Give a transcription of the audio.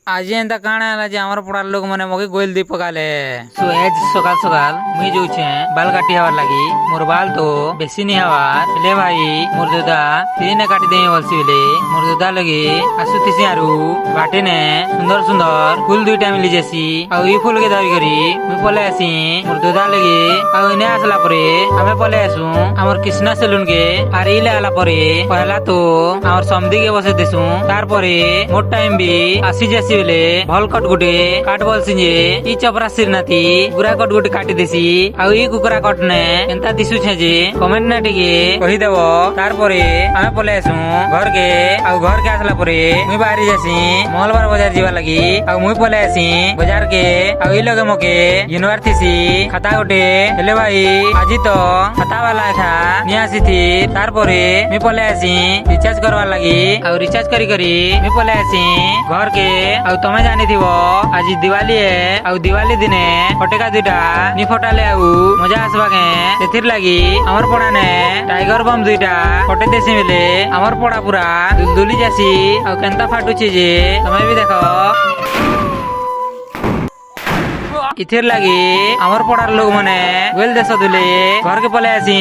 आज एंता काना है जे हमर पड़ार लोग मने मगे गोइल दी पकाले सो एज सकाल सकाल मुई जोछे बाल काटी हवार लागी मोर बाल तो बेसी नहीं हवार ले भाई मोर दादा तीन काटी दे बोलसी ले मोर दादा लगे आसुतिसी आरु बाटे ने सुंदर सुंदर फूल दुईटा मिली जेसी आ ई फूल के धरी करी मुई पले आसी मोर दादा लगे आ इने आसला परे हमें पले आसु हमर कृष्णा सेलून के आर इले आला परे पहला तो हमर समधी के बसे देसु तार परे मोर टाइम भी आसी जेसी बेले भल कट गुटे काट बोलसी जे ई चपरा सिरनाती गुरा कट गुटे काटी देसी आ ई कुकुरा कट ने एंता दिसु छे जे कमेंट ना टिके कहि देबो तार परे हमें पले आसु घर के आ घर के आसला परे मुई बाहरी जासी मंगलवार बाजार जीवा लगी आ मुई पले आसी बाजार के आ ई लगे मके यूनिवर्सिटी खाता गुटे हेले भाई आजी तो खाता वाला था नियासी थी तार परे मुई पले आसी रिचार्ज करवा लगी आ रिचार्ज करी करी मुई पले आसी घर के आ तमे जानी थीबो आज दिवाली है आ दिवाली दिने फटेका दुईटा नी फटाले आ मजा आसबा के सेथिर लागी हमर पड़ा ने टाइगर बम दुईटा फटे देसी मिले हमर पड़ा पूरा दुलदुली जासी आ केनता फाटुची जे तमे भी देखो इथिर लागी हमर पड़ार लोग मने गोल देश दुले घर के पले आसी